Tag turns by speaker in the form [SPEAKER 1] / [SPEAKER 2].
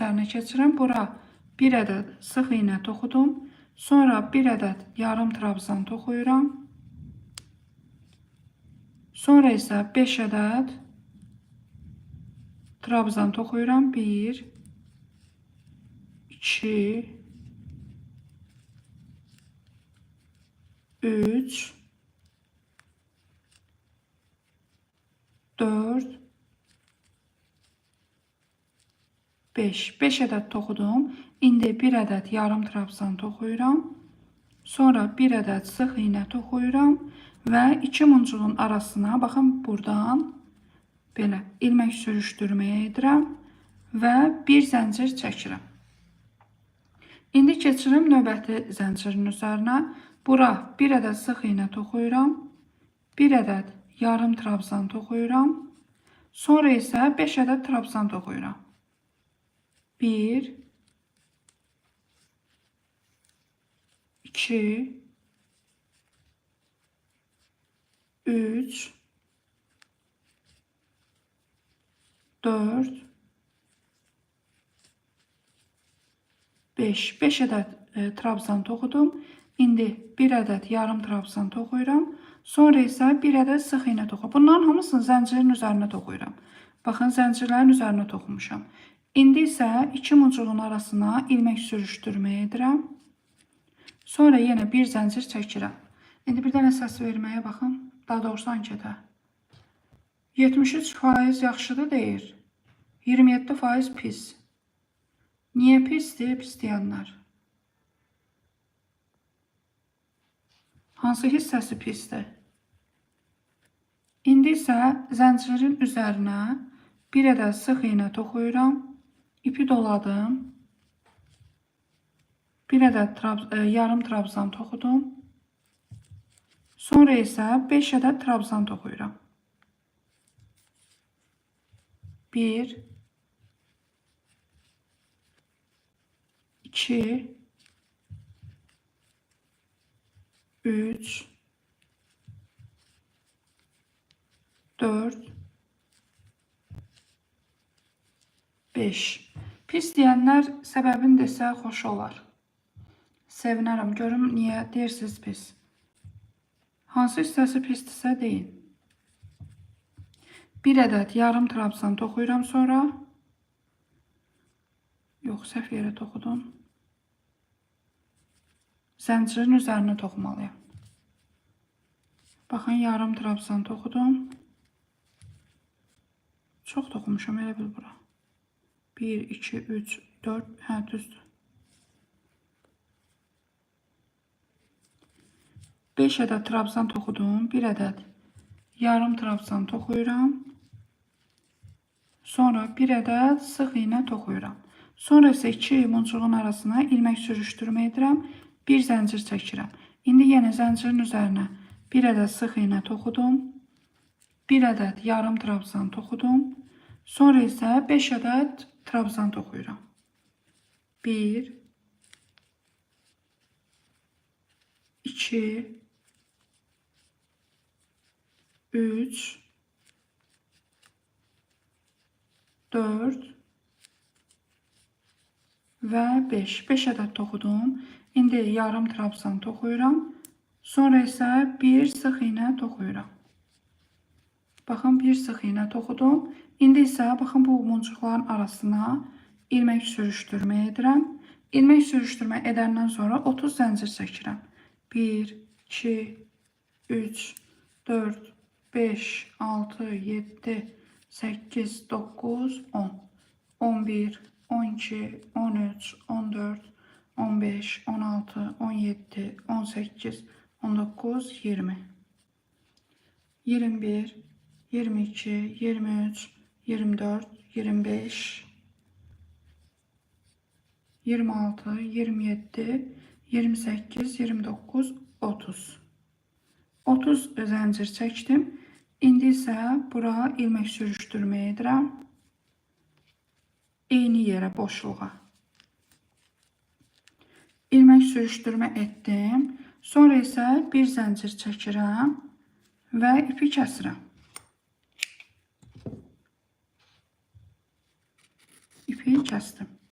[SPEAKER 1] üzərinə keçirəm. Bura bir ədəd sıx iynə toxudum. Sonra bir ədəd yarım trabzan toxuyuram. Sonra isə 5 ədəd trabzan toxuyuram. 1, 2, 3, 4, 5. 5 ədəd toxudum. İndi bir ədəd yarım trabzan toxuyuram. Sonra bir ədəd sıx iynə toxuyuram və iki muncuğun arasına, baxın, buradan belə ilmək sürüşdürməyə edirəm və bir zəncir çəkirəm. İndi keçirəm növbəti zəncirin üzərinə. Bura bir ədəd sıx iynə toxuyuram. Bir ədəd yarım trabzan toxuyuram. Sonra isə 5 ədəd trabzan toxuyuram. 1, 2, 3, 4, 5. 5 ədəd trabzan toxudum. İndi bir ədəd yarım trabzan toxuyuram. Sonra isə bir ədəd sıx iynə toxuyuram. Bunların hamısını zəncirin üzərinə toxuyuram. Baxın, zəncirlərin üzərinə toxumuşam. İndi isə iki muncuğun arasına ilmək sürüşdürməyə edirəm. Sonra yenə bir zəncir çəkirəm. İndi bir dənə səs verməyə baxın. Daha doğrusu anketə. 73% yaxşıdır deyir. 27% pis. Niyə pisdir? Pis deyənlər. Hansı hissəsi pisdir? İndi isə zəncirin üzərinə bir ədəd sıx iynə toxuyuram. İpi doladım. Bir ədəd yarım trabzan toxudum. Sonra isə 5 ədəd trabzan toxuyuram. 1, 2, 3, 4, 5. Pis deyənlər səbəbini desə xoş olar. Sevinərəm. Görüm niyə deyirsiniz pis. Hansı hissəsi pisdirsə deyin. Bir ədəd yarım trabzan toxuyuram sonra. Yox, səhv yerə toxudum. Zəncirin üzərinə toxumalıyam. Baxın, yarım trabzan toxudum. Çox toxumuşam, elə bil bura. 1, 2, 3, 4, hə, düzdür. 5 ədəd trabzan toxudum. Bir ədəd yarım trabzan toxuyuram. Sonra bir ədəd sıx iynə toxuyuram. Sonra isə iki muncuğun arasına ilmək sürüşdürmə edirəm. Bir zəncir çəkirəm. İndi yenə zəncirin üzərinə bir ədəd sıx iynə toxudum. Bir ədəd yarım trabzan toxudum. Sonra isə 5 ədəd trabzan toxuyuram. 1, 2, 3, 4 və 5. 5 ədəd toxudum. İndi yarım trabzan toxuyuram. Sonra isə bir sıx iynə toxuyuram. Baxın, bir sıx iynə toxudum. İndi isə baxın, bu muncuqların arasına ilmək sürüşdürmə edirəm. İlmək sürüşdürmə edəndən sonra 30 zəncir çəkirəm. 1, 2, 3, 4, 5, 6, 7, 8, 9, 10, 11, 12, 13, 14, 15, 16, 17, 18, 19, 20, 21, 22, 23, 24, 25, 26, 27, 28, 29, 30. 30 zəncir çəkdim. İndi isə bura ilmək sürüşdürmə edirəm. Eyni yerə, boşluğa. İlmək sürüşdürmə etdim. Sonra isə bir zəncir çəkirəm və ipi kəsirəm. İpi kəsdim.